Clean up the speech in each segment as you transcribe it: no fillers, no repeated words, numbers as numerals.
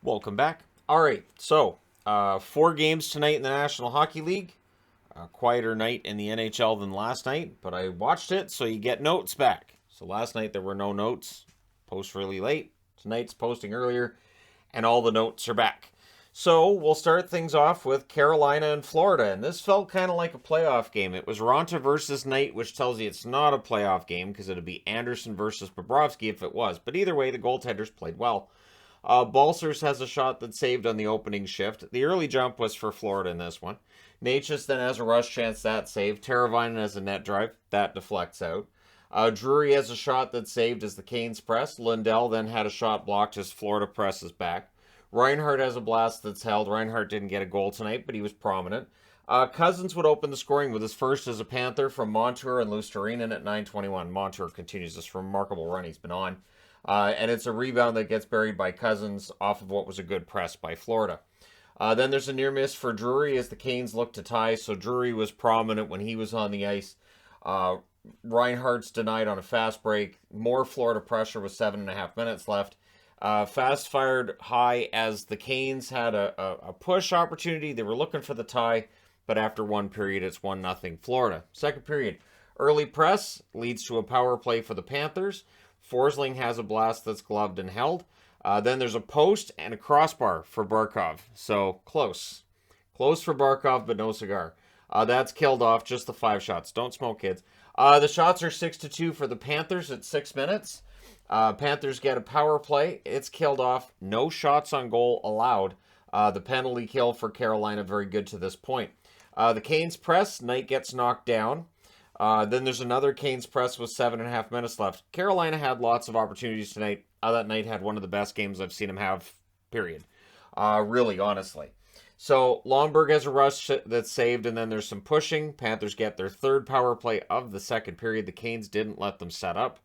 Welcome back. All right, so 4 games tonight in the National Hockey League. A quieter night in the NHL than last night, but I watched it, so you get notes back. So last night there were no notes. Post really late. Tonight's posting earlier, and all the notes are back. So we'll start things off with Carolina and Florida, and this felt kind of like a playoff game. It was Raanta versus Knight, which tells you it's not a playoff game because it would be Anderson versus Bobrovsky if it was. But either way, the goaltenders played well. Balcers has a shot that saved on the opening shift. The early jump was for Florida in this one. Natchez then has a rush chance, that saved. Teravainen has a net drive, that deflects out. Drury has a shot that saved as the Canes press. Lindell then had a shot blocked as Florida presses back. Reinhart has a blast that's held. Reinhart didn't get a goal tonight, but he was prominent. Cousins would open the scoring with his first as a Panther from Montour and Luostarinen at 9:21. Montour continues this remarkable run he's been on. And it's a rebound that gets buried by Cousins off of what was a good press by Florida. Then there's a near miss for Drury as the Canes look to tie, so Drury was prominent when he was on the ice. Reinhart's denied on a fast break. More Florida pressure with 7.5 minutes left. Fast fired high as the Canes had a push opportunity. They were looking for the tie, but after one period, it's 1-0 Florida. Second period, early press leads to a power play for the Panthers. Forsling has a blast that's gloved and held. Then there's a post and a crossbar for Barkov. So close. Close for Barkov, but no cigar. That's killed off, just the 5 shots. Don't smoke, kids. The shots are 6-2 for the Panthers at 6 minutes. Panthers get a power play. It's killed off. No shots on goal allowed. The penalty kill for Carolina, very good to this point. The Canes press. Knight gets knocked down. Then there's another Canes press with 7.5 minutes left. Carolina had lots of opportunities tonight. That Knight had one of the best games I've seen him have, period. Really, honestly. So Lomberg has a rush that's saved, and then there's some pushing. Panthers get their third power play of the second period. The Canes didn't let them set up.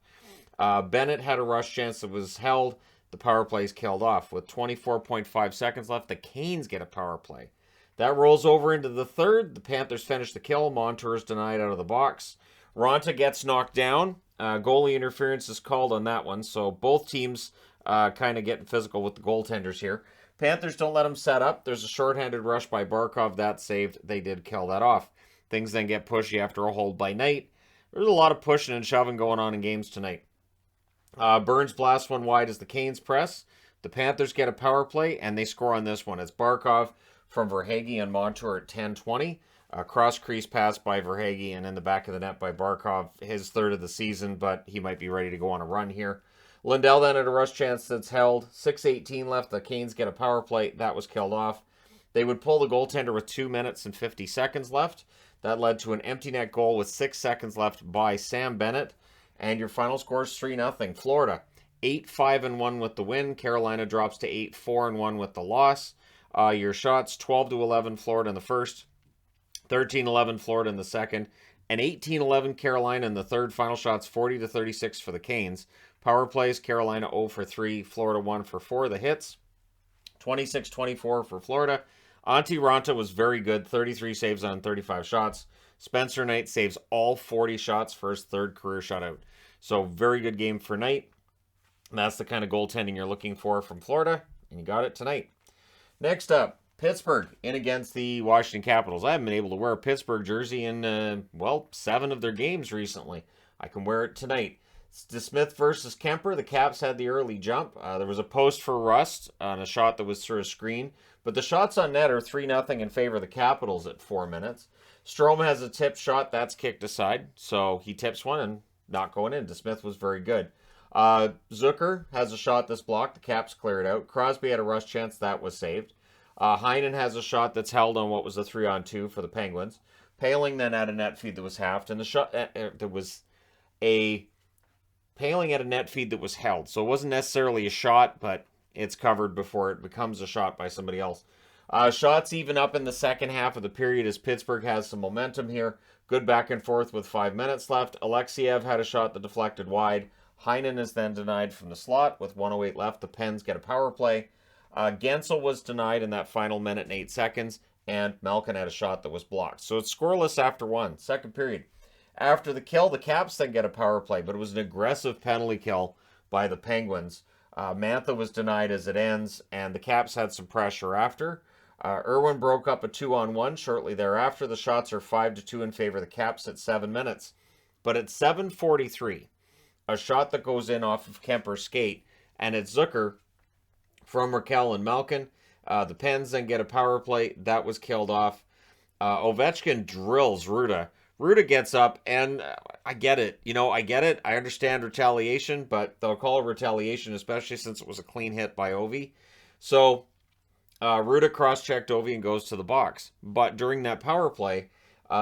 Bennett had a rush chance that was held. The power play is killed off. With 24.5 seconds left, the Canes get a power play. That rolls over into the third. The Panthers finish the kill. Montour is denied out of the box. Raanta gets knocked down. Goalie interference is called on that one. So both teams kind of getting physical with the goaltenders here. Panthers don't let them set up. There's a shorthanded rush by Barkov. That saved. They did kill that off. Things then get pushy after a hold by Knight. There's a lot of pushing and shoving going on in games tonight. Burns blasts one wide as the Canes press. The Panthers get a power play, and they score on this one. It's Barkov from Verhaeghe and Montour at 10:20. Cross-crease pass by Verhaeghe and in the back of the net by Barkov. His third of the season, but he might be ready to go on a run here. Lindell then had a rush chance that's held. 6:18 left. The Canes get a power play. That was killed off. They would pull the goaltender with 2 minutes and 50 seconds left. That led to an empty net goal with 6 seconds left by Sam Bennett. And your final score is 3-0. Florida, 8-5-1 with the win. Carolina drops to 8-4-1 with the loss. Your shots, 12-11 Florida in the first, 13-11 Florida in the second, and 18-11 Carolina in the third. Final shots, 40-36 for the Canes. Power plays, Carolina 0 for 3, Florida 1 for 4. The hits, 26-24 for Florida. Antti Raanta was very good, 33 saves on 35 shots. Spencer Knight saves all 40 shots for his third career shutout. So very good game for Knight. And that's the kind of goaltending you're looking for from Florida, and you got it tonight. Next up, Pittsburgh in against the Washington Capitals. I haven't been able to wear a Pittsburgh jersey in, 7 of their games recently. I can wear it tonight. It's DeSmith versus Kemper. The Caps had the early jump. There was a post for Rust on a shot that was through a screen. But the shots on net are 3-0 in favor of the Capitals at 4 minutes. Strome has a tip shot. That's kicked aside. So he tips one and not going in. DeSmith was very good. Zucker has a shot that's blocked. The Caps clear it out. Crosby had a rush chance. That was saved. Heinen has a shot that's held on what was a 3-on-2 for the Penguins. Paling then had a net feed that was halved. And the shot there was a Paling at a net feed that was held. So it wasn't necessarily a shot, but it's covered before it becomes a shot by somebody else. Shots even up in the second half of the period as Pittsburgh has some momentum here. Good back and forth with 5 minutes left. Alexiev had a shot that deflected wide. Heinen is then denied from the slot with 1:08 left. The Pens get a power play. Gensel was denied in that final minute and 8 seconds. And Malkin had a shot that was blocked. So it's scoreless after one. Second period. After the kill, the Caps then get a power play. But it was an aggressive penalty kill by the Penguins. Mantha was denied as it ends, and the Caps had some pressure after. Irwin broke up a 2-on-1 shortly thereafter. The shots are 5-2 in favor of the Caps at 7 minutes. But at 7:43, a shot that goes in off of Kemper's skate, and it's Zucker from Raquel and Malkin. The Pens then get a power play. That was killed off. Ovechkin drills Ruda. Ruda gets up, and I get it. I get it. I understand retaliation, but they'll call it retaliation, especially since it was a clean hit by Ovi. So Ruda cross-checked Ovi and goes to the box. But during that power play,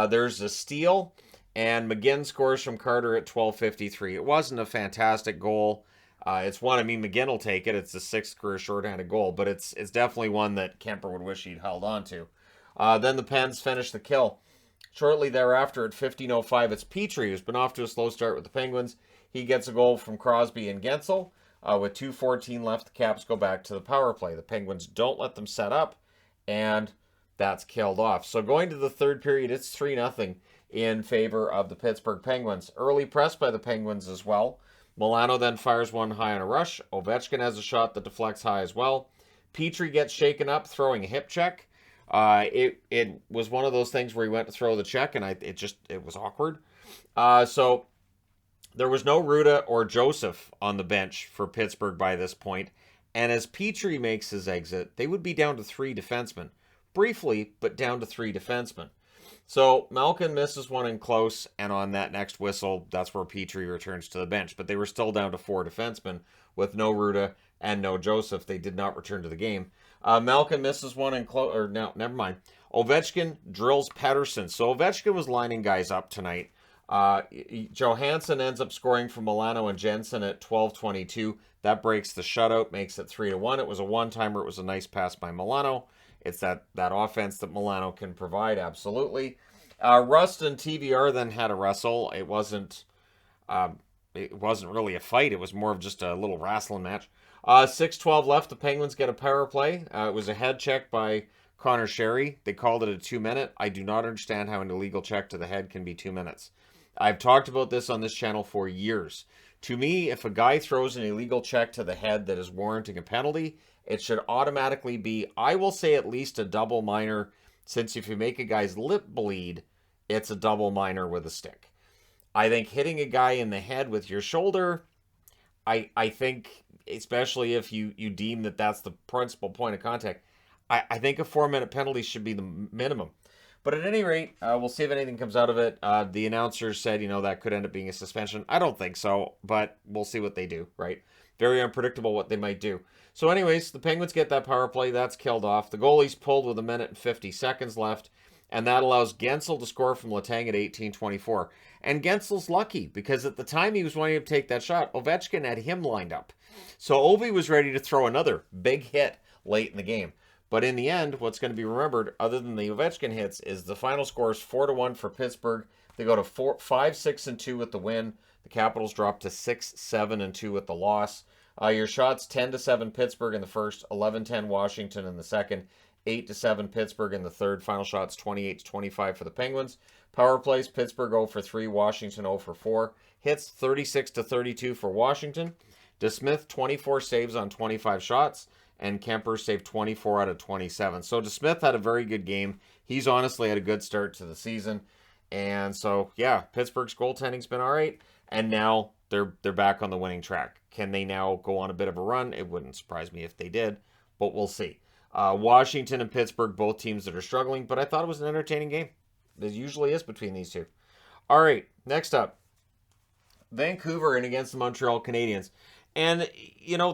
there's a steal, and McGinn scores from Carter at 12:53. It wasn't a fantastic goal. It's one, McGinn will take it. It's the 6th career shorthanded goal, but it's definitely one that Kemper would wish he'd held on to. Then the Pens finish the kill. Shortly thereafter, at 15:05, it's Petrie, who's been off to a slow start with the Penguins. He gets a goal from Crosby and Gensel. With 2:14 left, the Caps go back to the power play. The Penguins don't let them set up, and that's killed off. So going to the third period, it's 3-0 in favor of the Pittsburgh Penguins. Early press by the Penguins as well. Milano then fires one high on a rush. Ovechkin has a shot that deflects high as well. Petrie gets shaken up, throwing a hip check. It was one of those things where he went to throw the check, and it was awkward. So there was no Ruda or Joseph on the bench for Pittsburgh by this point. And as Petrie makes his exit, they would be down to 3 defensemen. Briefly, but down to 3 defensemen. So Malkin misses one in close, and on that next whistle, that's where Petrie returns to the bench. But they were still down to 4 defensemen with no Ruda and no Joseph. They did not return to the game. Malkin misses one in close, or no, never mind. Ovechkin drills Pettersson. So Ovechkin was lining guys up tonight. Johansson ends up scoring for Milano and Jensen at 12:22. That breaks the shutout, makes it 3-1. It was a one-timer. It was a nice pass by Milano. It's that offense that Milano can provide, absolutely. Rust and TVR then had a wrestle. It wasn't really a fight. It was more of just a little wrestling match. 6:12 left. The Penguins get a power play. It was a head check by Connor Sherry. They called it a 2-minute. I do not understand how an illegal check to the head can be 2 minutes. I've talked about this on this channel for years. To me, if a guy throws an illegal check to the head that is warranting a penalty, it should automatically be, I will say, at least a double minor, since if you make a guy's lip bleed, it's a double minor with a stick. I think hitting a guy in the head with your shoulder, I think, especially if you deem that that's the principal point of contact, I think a 4-minute penalty should be the minimum. But at any rate, we'll see if anything comes out of it. The announcers said, that could end up being a suspension. I don't think so, but we'll see what they do, right? Very unpredictable what they might do. So anyways, the Penguins get that power play. That's killed off. The goalie's pulled with 1 minute and 50 seconds left, and that allows Gensel to score from Letang at 18:24. And Gensel's lucky, because at the time he was wanting to take that shot, Ovechkin had him lined up. So Ovi was ready to throw another big hit late in the game. But in the end, what's going to be remembered, other than the Ovechkin hits, is the final score is 4-1 for Pittsburgh. They go to 5-6-2 with the win. The Capitals drop to 6-7-2 with the loss. Your shots, 10-7 Pittsburgh in the first, 11-10 Washington in the second, 8-7 Pittsburgh in the third. Final shots, 28-25 for the Penguins. Power plays, Pittsburgh 0-3, Washington 0-4. Hits, 36-32 for Washington. DeSmith, 24 saves on 25 shots. And Kemper saved 24 out of 27. So DeSmith had a very good game. He's honestly had a good start to the season. And so, yeah, Pittsburgh's goaltending's been all right. And now they're back on the winning track. Can they now go on a bit of a run? It wouldn't surprise me if they did, but we'll see. Washington and Pittsburgh, both teams that are struggling, but I thought it was an entertaining game. It usually is between these two. All right, next up, Vancouver and against the Montreal Canadiens. And,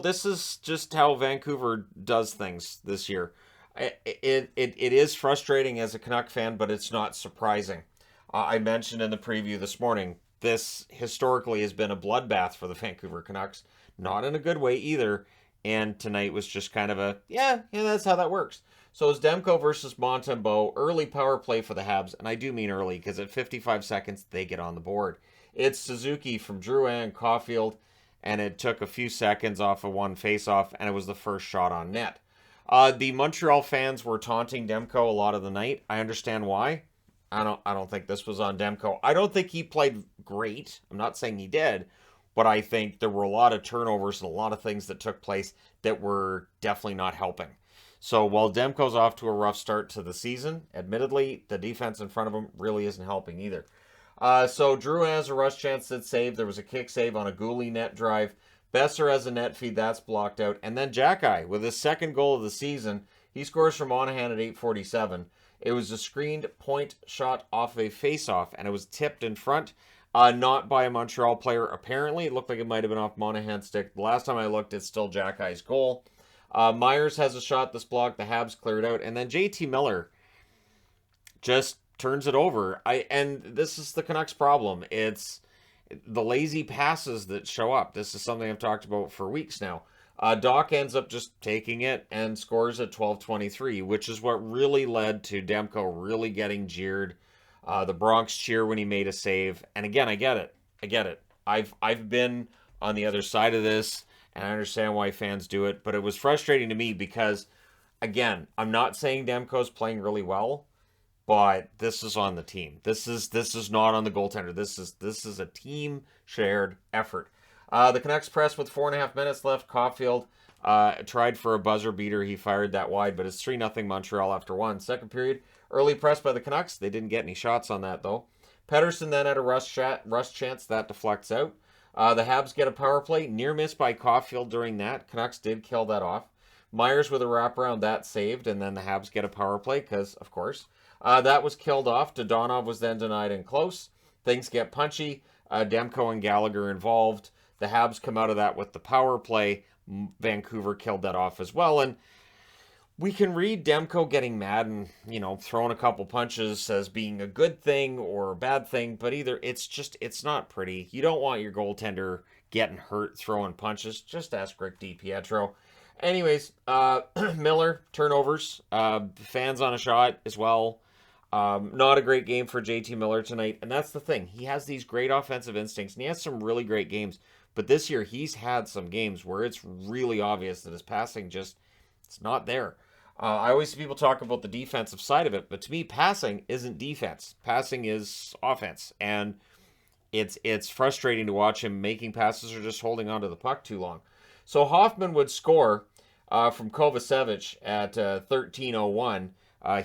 this is just how Vancouver does things this year. It is frustrating as a Canuck fan, but it's not surprising. I mentioned in the preview this morning, this historically has been a bloodbath for the Vancouver Canucks. Not in a good way either. And tonight was just kind of a, yeah, that's how that works. So it's Demko versus Montembeault. Early power play for the Habs. And I do mean early, because at 55 seconds, they get on the board. It's Suzuki from Drouin, Caulfield. And it took a few seconds off of one face-off, and it was the first shot on net. The Montreal fans were taunting Demko a lot of the night. I understand why. I don't think this was on Demko. I don't think he played great. I'm not saying he did. but I think there were a lot of turnovers and a lot of things that took place that were definitely not helping. So while Demko's off to a rough start to the season, admittedly, the defense in front of him really isn't helping either. So Drew has a rush chance that saved. There was a kick save on a Gooley net drive. Besser has a net feed that's blocked out. And then Jack-Eye with his second goal of the season. He scores from Monahan at 8:47. It was a screened point shot off a face-off, and it was tipped in front. Not by a Montreal player, apparently. It looked like it might have been off Monahan's stick. The last time I looked, it's still Jack-Eye's goal. Myers has a shot that's blocked. The Habs cleared out. And then JT Miller just turns it over. And this is the Canucks' problem. It's the lazy passes that show up. This is something I've talked about for weeks now. Doc ends up just taking it and scores at 12:23, which is what really led to Demko really getting jeered. The Bronx cheer when he made a save. And again, I get it. I've been on the other side of this, and I understand why fans do it, but it was frustrating to me because, again, I'm not saying Demko's playing really well, but this is on the team. This is not on the goaltender. This is a team shared effort. The Canucks press with 4.5 minutes left. Caulfield tried for a buzzer beater. He fired that wide, but it's 3-0 Montreal after one. Second period, early press by the Canucks. They didn't get any shots on that, though. Pettersson then had a rush chance. That deflects out. The Habs get a power play. Near miss by Caulfield during that. Canucks did kill that off. Myers with a wraparound. That saved, and then the Habs get a power play because, of course. That was killed off. Dodonov was then denied in close. Things get punchy. Demko and Gallagher involved. The Habs come out of that with the power play. Vancouver killed that off as well. And we can read Demko getting mad and, throwing a couple punches as being a good thing or a bad thing, but it's not pretty. You don't want your goaltender getting hurt throwing punches. Just ask Rick DiPietro. Anyways, Miller, turnovers, fans on a shot as well. Not a great game for JT Miller tonight, and that's the thing. He has these great offensive instincts, and he has some really great games, but this year he's had some games where it's really obvious that his passing it's not there. I always see people talk about the defensive side of it, but to me, passing isn't defense. Passing is offense, and it's frustrating to watch him making passes or just holding onto the puck too long. So Hoffman would score from Kovacevic at 13:01.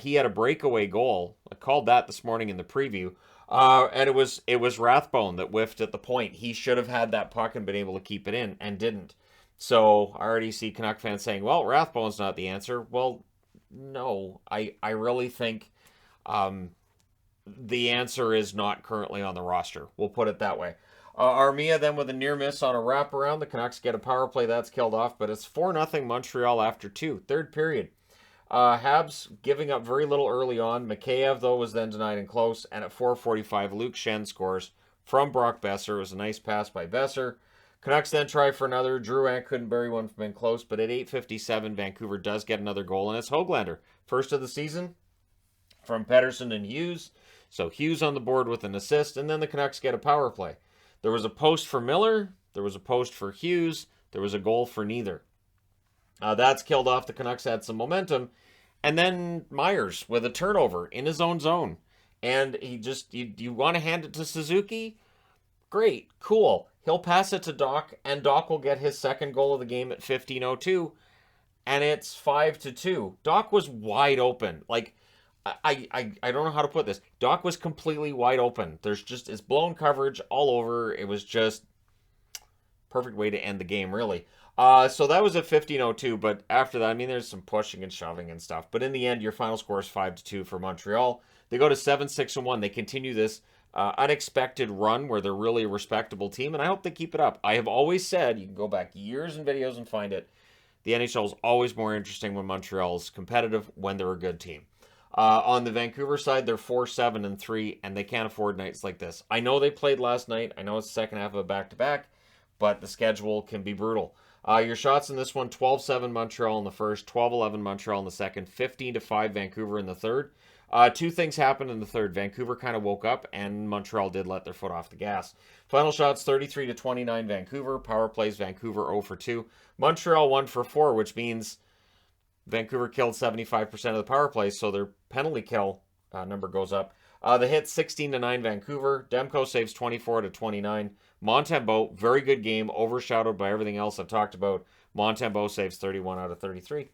He had a breakaway goal. I called that this morning in the preview. And it was Rathbone that whiffed at the point. He should have had that puck and been able to keep it in and didn't. So I already see Canuck fans saying, well, Rathbone's not the answer. Well, no. I really think the answer is not currently on the roster. We'll put it that way. Armia then with a near miss on a wraparound. The Canucks get a power play. That's killed off. But it's 4-0 Montreal after two. Third period. Habs giving up very little early on. Mikheyev, though, was then denied in close. And at 4:45, Luke Schenn scores from Brock Besser. It was a nice pass by Besser. Canucks then try for another. Drouin couldn't bury one from in close. But at 8:57, Vancouver does get another goal. And it's Höglander. First of the season from Pettersson and Hughes. So Hughes on the board with an assist. And then the Canucks get a power play. There was a post for Miller. There was a post for Hughes. There was a goal for neither. That's killed off. The Canucks had some momentum. And then Myers with a turnover in his own zone. And he just, you want to hand it to Suzuki? Great, cool. He'll pass it to Doc, and Doc will get his second goal of the game at 15:02. And it's 5-2. Doc was wide open. Like, I don't know how to put this. Doc was completely wide open. It's blown coverage all over. It was just perfect way to end the game, really. So that was at 15:02, but after that, there's some pushing and shoving and stuff. But in the end, your final score is 5-2 for Montreal. They go to 7-6-1. They continue this unexpected run where they're really a respectable team, and I hope they keep it up. I have always said, you can go back years and videos and find it, the NHL is always more interesting when Montreal is competitive, when they're a good team. On the Vancouver side, they're 4-7-3, and they can't afford nights like this. I know they played last night. I know it's the second half of a back-to-back, but the schedule can be brutal. Your shots in this one, 12-7 Montreal in the first, 12-11 Montreal in the second, 15-5 Vancouver in the third. Two things happened in the third. Vancouver kind of woke up, and Montreal did let their foot off the gas. Final shots, 33-29 Vancouver. Power plays, Vancouver 0-2. Montreal 1-4, which means Vancouver killed 75% of the power plays, so their penalty kill number goes up. The hit, 16-9 Vancouver. Demko saves 24-29. Montembeault, very good game, overshadowed by everything else I've talked about. Montembeault saves 31 out of 33.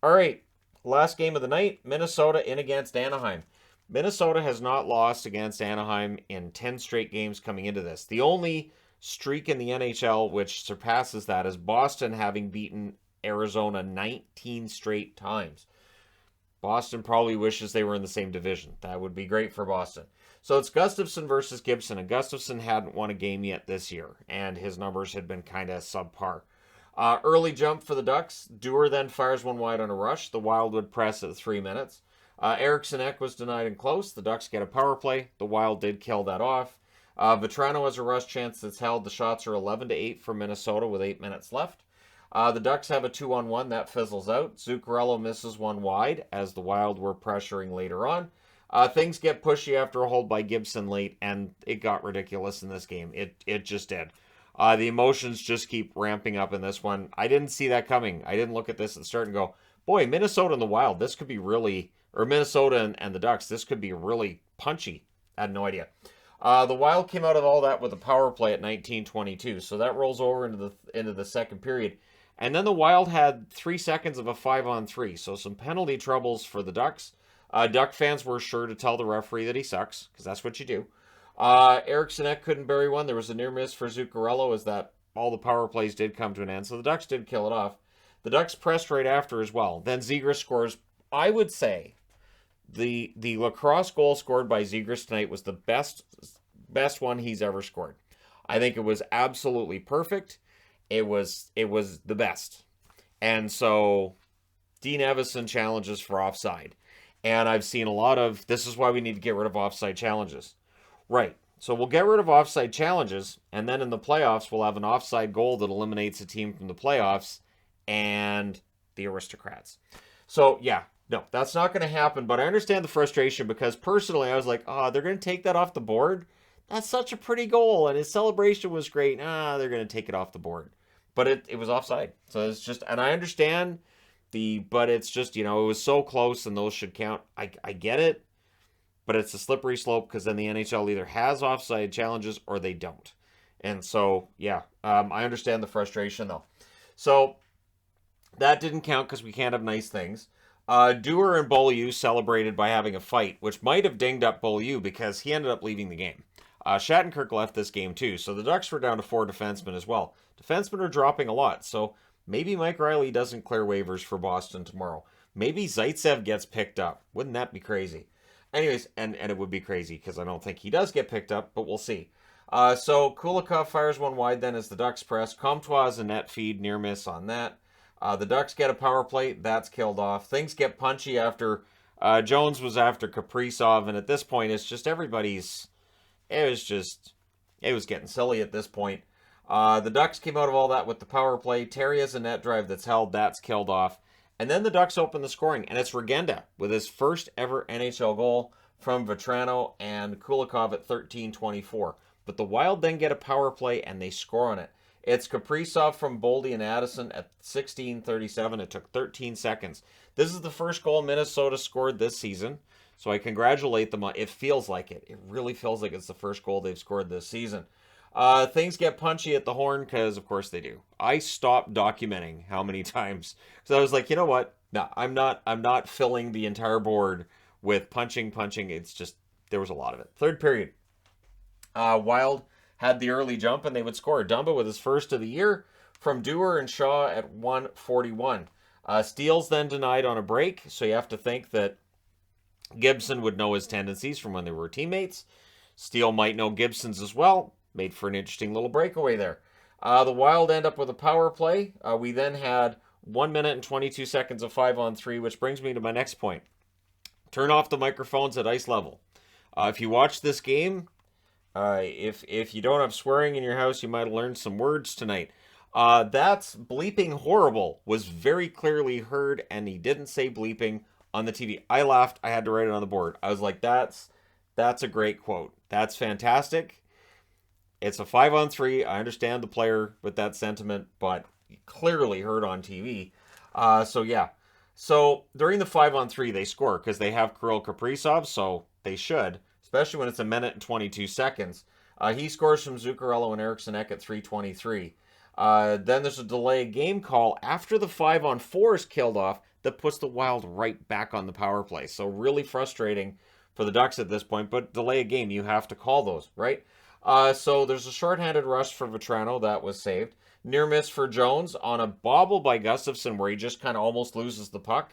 All right, last game of the night, Minnesota in against Anaheim. Minnesota has not lost against Anaheim in 10 straight games coming into this. The only streak in the NHL which surpasses that is Boston having beaten Arizona 19 straight times. Boston probably wishes they were in the same division. That would be great for Boston. So it's Gustafsson versus Gibson, and Gustafsson hadn't won a game yet this year, and his numbers had been kind of subpar. Early jump for the Ducks. Dewar then fires one wide on a rush. The Wild would press at 3 minutes. Eriksson Ek was denied in close. The Ducks get a power play. The Wild did kill that off. Vetrano has a rush chance that's held. The shots are 11-8 for Minnesota with 8 minutes left. The Ducks have a 2-on-1. That fizzles out. Zuccarello misses one wide as the Wild were pressuring later on. Things get pushy after a hold by Gibson late, and it got ridiculous in this game. It just did. The emotions just keep ramping up in this one. I didn't see that coming. I didn't look at this and start and go, boy, Minnesota and the Wild, this could be really, or Minnesota and the Ducks, this could be really punchy. I had no idea. The Wild came out of all that with a power play at 19:22, so that rolls over into the second period. And then the Wild had 3 seconds of a 5-on-3, so some penalty troubles for the Ducks. Duck fans were sure to tell the referee that he sucks, because that's what you do. Eriksson Ek couldn't bury one. There was a near miss for Zuccarello as that all the power plays did come to an end, so the Ducks did kill it off. The Ducks pressed right after as well. Then Zegras scores. I would say the lacrosse goal scored by Zegras tonight was the best one he's ever scored. I think it was absolutely perfect. It was the best. And so Dean Evison challenges for offside. And I've seen a lot of, this is why we need to get rid of offside challenges. Right. So we'll get rid of offside challenges, and then in the playoffs, we'll have an offside goal that eliminates a team from the playoffs and the Aristocrats. So, yeah, no, that's not going to happen, but I understand the frustration because personally I was like, they're going to take that off the board? That's such a pretty goal, and his celebration was great. They're going to take it off the board. But it was offside. So it's just, and I understand but it's just, it was so close and those should count. I get it, but it's a slippery slope because then the NHL either has offside challenges or they don't. And so, yeah, I understand the frustration though. So that didn't count because we can't have nice things. Dewar and Beaulieu celebrated by having a fight, which might have dinged up Beaulieu because he ended up leaving the game. Shattenkirk left this game too, so the Ducks were down to 4 defensemen as well. Defensemen are dropping a lot, so maybe Mike Riley doesn't clear waivers for Boston tomorrow. Maybe Zaitsev gets picked up. Wouldn't that be crazy? Anyways, and it would be crazy because I don't think he does get picked up, but we'll see. So Kulikov fires one wide then as the Ducks press. Comtois is a net feed, near miss on that. The Ducks get a power play. That's killed off. Things get punchy after Jones was after Kaprizov, and at this point, it's just everybody's... It was getting silly at this point. The Ducks came out of all that with the power play. Terry has a net drive that's held. That's killed off. And then the Ducks open the scoring, and it's Regenda with his first ever NHL goal from Vetrano and Kulikov at 13:24. But the Wild then get a power play, and they score on it. It's Kaprizov from Boldy and Addison at 16:37. It took 13 seconds. This is the first goal Minnesota scored this season, so I congratulate them on it. It feels like it. It really feels like it's the first goal they've scored this season. Things get punchy at the horn because, of course, they do. I stopped documenting how many times because I was like, you know what? No, I'm not filling the entire board with punching. It's just there was a lot of it. Third period, Wild had the early jump and they would score. Dumba with his first of the year from Dewar and Shaw at 1:41. Steele's then denied on a break, so you have to think that Gibson would know his tendencies from when they were teammates. Steele might know Gibson's as well. Made for an interesting little breakaway there. The Wild end up with a power play. We then had 1 minute and 22 seconds of 5-on-3, which brings me to my next point. Turn off the microphones at ice level. If you watch this game, if you don't have swearing in your house, you might have learned some words tonight. That's bleeping horrible was very clearly heard, and he didn't say bleeping on the TV. I laughed. I had to write it on the board. I was like, that's a great quote. That's fantastic. It's a 5-on-3. I understand the player with that sentiment, but clearly heard on TV. So, yeah. So, during the 5-on-3, they score because they have Kirill Kaprizov, so they should, especially when it's 1 minute and 22 seconds. He scores from Zuccarello and Eriksson Ek at 3:23. Then there's a delay game call after the 5-on-4 is killed off that puts the Wild right back on the power play. So really frustrating for the Ducks at this point, but delay a game, you have to call those, right? So there's a shorthanded rush for Vetrano that was saved. Near miss for Jones on a bobble by Gustafsson where he just kind of almost loses the puck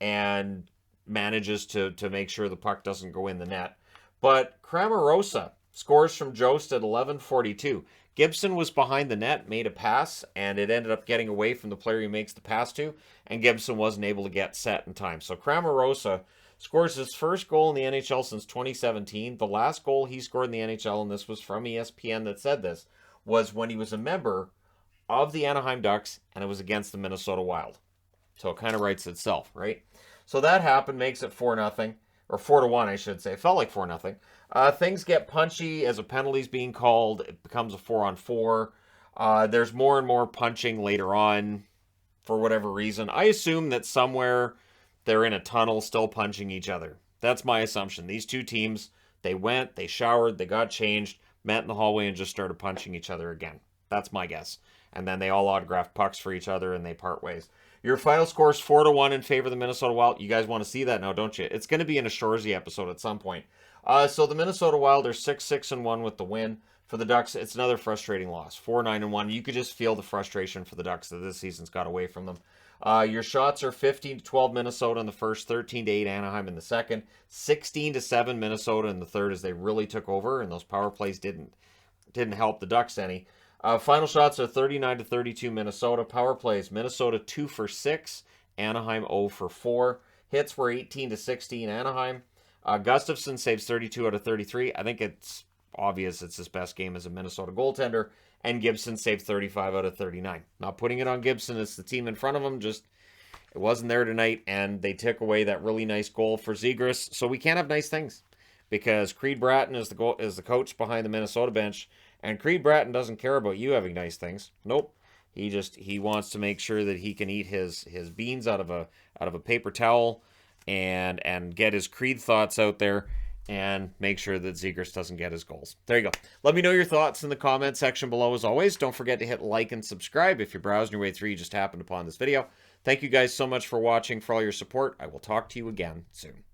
and manages to make sure the puck doesn't go in the net. But Cramarosa scores from Jost at 11:42. Gibson was behind the net, made a pass, and it ended up getting away from the player he makes the pass to, and Gibson wasn't able to get set in time. So Cramarosa scores his first goal in the NHL since 2017. The last goal he scored in the NHL, and this was from ESPN that said this, was when he was a member of the Anaheim Ducks, and it was against the Minnesota Wild. So it kind of writes itself, right? So that happened, makes it 4-0, or 4-1, I should say. It felt like 4-0. Things get punchy as a penalty's being called. It becomes a 4-on-4. There's more and more punching later on for whatever reason. I assume that somewhere they're in a tunnel still punching each other. That's my assumption. These two teams, they went, they showered, they got changed, met in the hallway, and just started punching each other again. That's my guess. And then they all autographed pucks for each other and they part ways. Your final score is 4-1 in favor of the Minnesota Wild. You guys want to see that now, don't you? It's going to be in a Shoresy episode at some point. So the Minnesota Wild are 6-6-1 with the win. For the Ducks, it's another frustrating loss. 4-9-1. You could just feel the frustration for the Ducks that this season's got away from them. Your shots are 15-12 Minnesota in the first, 13-8 Anaheim in the second, 16-7 Minnesota in the third as they really took over, and those power plays didn't help the Ducks any. Final shots are 39-32 Minnesota. Power plays, Minnesota 2 for 6, Anaheim 0 for 4. Hits were 18-16 Anaheim. Gustafsson saves 32 out of 33. I think it's obvious it's his best game as a Minnesota goaltender. And Gibson saved 35 out of 39. Not putting it on Gibson, it's the team in front of him. Just, it wasn't there tonight, and they took away that really nice goal for Zegras. So we can't have nice things because Creed Bratton is the coach behind the Minnesota bench. And Creed Bratton doesn't care about you having nice things. Nope. He wants to make sure that he can eat his beans out of a paper towel and get his Creed thoughts out there and make sure that Zegras doesn't get his goals. There you go. Let me know your thoughts in the comment section below as always. Don't forget to hit like and subscribe if you're browsing your way through, you just happened upon this video. Thank you guys so much for watching, for all your support. I will talk to you again soon.